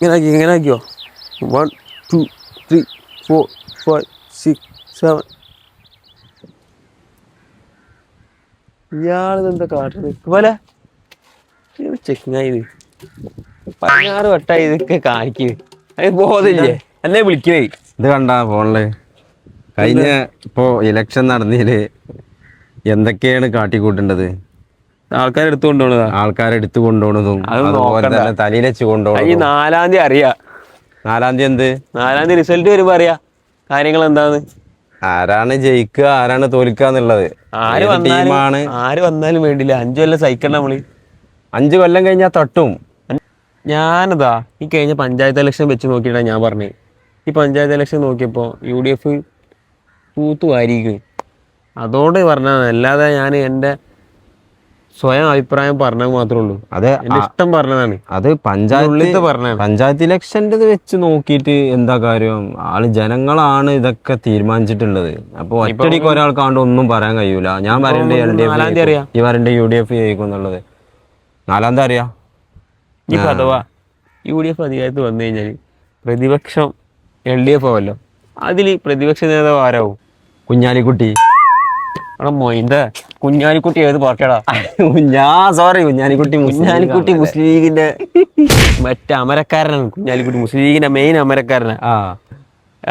ഇങ്ങനെ ആക്കിയോ 1 2 3 4 5 6 7. ഇയാളെന്താ കാട്ടുന്നത് പോലെ ചെക്കിങ്ങായി 16 വട്ടായി ഇതൊക്കെ കാണിക്കുന്നത്. അത് ബോധമില്ലേ എന്നെ വിളിക്കണേ. ഇത് കണ്ടാ ഫോണില് കഴിഞ്ഞ ഇപ്പോ ഇലക്ഷൻ നടന്നതില് എന്തൊക്കെയാണ് കാട്ടിക്കൂട്ടേണ്ടത്? ആൾക്കാരെടുത്ത് കൊണ്ടുപോണതാ. ആൾക്കാരെടുത്ത് കൊണ്ടുപോണതും അതുപോലെ തന്നെ തലയിൽ വെച്ച് കൊണ്ടുപോണതും. ഈ 4-ാം തീയതി അറിയാ. 4-ാം തീയതി എന്ത്? 4-ാം തീയതി റിസൾട്ട് വരുമ്പോ അറിയാ കാര്യങ്ങൾ എന്താന്ന്. ആരാണ് ജയിക്കുക ആരാണ് തോൽക്കുക എന്നുള്ളത്. ടീമാണ് ആര് വന്നാലും വേണ്ടില്ല. 5 കൊല്ലം സഹിക്കണ്ട നമ്മള്. 5 കൊല്ലം കഴിഞ്ഞാൽ തട്ടും. ഞാനതാ ഈ കഴിഞ്ഞ പഞ്ചായത്ത് ഇലക്ഷൻ വെച്ച് നോക്കിയിട്ടാ ഞാൻ പറഞ്ഞത്. ഈ പഞ്ചായത്ത് ഇലക്ഷൻ നോക്കിയപ്പോ UDF തൂത്തുവാരിക്കും. അതോട് പറഞ്ഞതാണ്. അല്ലാതെ ഞാൻ എൻ്റെ സ്വയം അഭിപ്രായം പറഞ്ഞത് മാത്രമേ ഉള്ളൂ. എൻ്റെ ഇഷ്ടം പറഞ്ഞതാണ്. അത് പഞ്ചായത്ത് ഇലക്ഷൻ്റെ വെച്ച് നോക്കിയിട്ട് എന്താ കാര്യം? ജനങ്ങളാണ് ഇതൊക്കെ തീരുമാനിച്ചിട്ടുള്ളത്. അപ്പൊ ഒറ്റടിക്ക് ഒരാൾക്കാണ്ട് ഒന്നും പറയാൻ കഴിയൂല. ഞാൻ പറയണ്ടേ LDF, ഈ പറയണ്ടേ UDF ജയിക്കും എന്നുള്ളത്. 4-ാം തീയതി അറിയാം. ഇനിയിപ്പോൾ അഥവാ UDF അധികാരത്തിൽ വന്നു കഴിഞ്ഞാൽ പ്രതിപക്ഷം LDF ആവല്ലോ. അതിൽ പ്രതിപക്ഷ നേതാവ് ആരാവും? കുഞ്ഞാലിക്കുട്ടി. കുഞ്ഞാലിക്കുട്ടി ഏത് പാർട്ടിയാടാ? കുഞ്ഞാലിക്കുട്ടി മുസ്ലിം ലീഗിന്റെ മറ്റേ അമരക്കാരനാണ്. കുഞ്ഞാലിക്കുട്ടി മുസ്ലിം ലീഗിന്റെ മെയിൻ അമരക്കാരനാണ്.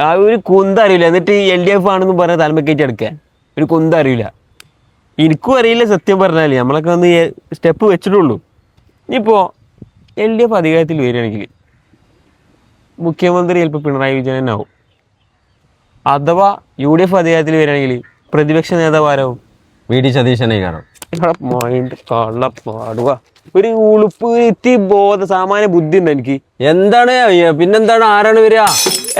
ആ ഒരു കുന്ത അറിയില്ല. എന്നിട്ട് LDF ആണെന്ന് പറഞ്ഞ തലമക്കേറ്റ് എടുക്കാൻ ഒരു കുന്ത അറിയില്ല. എനിക്കും അറിയില്ല സത്യം പറഞ്ഞാൽ. നമ്മളൊക്കെ ഒന്ന് സ്റ്റെപ്പ് വെച്ചിട്ടുള്ളൂ. ഇനിയിപ്പോ LDF അധികാരത്തിൽ വരികയാണെങ്കിൽ മുഖ്യമന്ത്രി ചിലപ്പോൾ പിണറായി വിജയൻ തന്നെ ആവും. അഥവാ UDF അധികാരത്തിൽ വരികയാണെങ്കിൽ പ്രതിപക്ഷ നേതാവ് ആരാവും? VD സതീശനായിക്കാരം. പാടുക ഒരു ഉളുപ്പ് സാമാന്യ ബുദ്ധി ഉണ്ട് എനിക്ക്. എന്താണ് പിന്നെന്താണ്? ആരാണ് വരിക?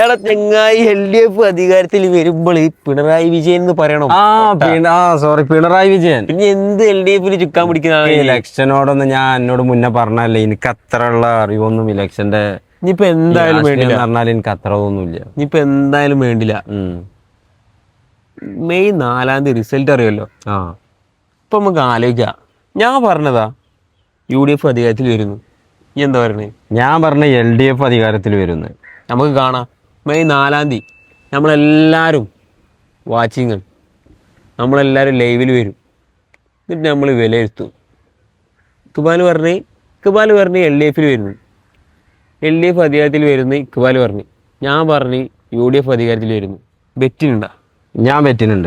എടാ ചെങ്ങായി, LDF അധികാരത്തിൽ വരുമ്പോൾ പിണറായി വിജയൻ എന്ന് പറയണം. പിണറായി വിജയൻ. പിന്നെ എന്ത് LDF ചുക്കാൻ പിടിക്കുന്ന ഇലക്ഷനോടൊന്നും ഞാൻ എന്നോട് മുന്നേ പറഞ്ഞല്ലേ. എനിക്ക് അത്ര ഉള്ള അറിവൊന്നും ഇലക്ഷന്റെ ഇനിയിപ്പോ എന്തായാലും വേണ്ടില്ല പറഞ്ഞാൽ എനിക്ക് അത്ര ഒന്നുമില്ല. ഇനിയിപ്പോ എന്തായാലും വേണ്ടില്ല. മെയ് 4-ാം തീയതി റിസൾട്ട് അറിയുമല്ലോ. ഇപ്പൊ നമുക്ക് ആലോചിക്കാം. ഞാൻ പറഞ്ഞതാ UDF അധികാരത്തിൽ വരുന്നു. നീ എന്താ പറയണേ? ഞാൻ പറഞ്ഞ LDF അധികാരത്തിൽ വരുന്നു. നമുക്ക് കാണാം. മെയ് 4-ാം തീയതി നമ്മളെല്ലാവരും വാച്ചിങ്, നമ്മളെല്ലാവരും ലൈവിൽ വരും. എന്നിട്ട് നമ്മൾ വിലയിരുത്തും. ഇക്ബാൽ പറഞ്ഞ് LDF വരുന്നു. LDF അധികാരത്തിൽ വരുന്ന ഇക്ബാൽ പറഞ്ഞ്. ഞാൻ പറഞ്ഞ് UDF അധികാരത്തിൽ വരുന്നു. ബെറ്റിനുണ്ടാ? ഞാൻ ബെറ്റിനുണ്ട്.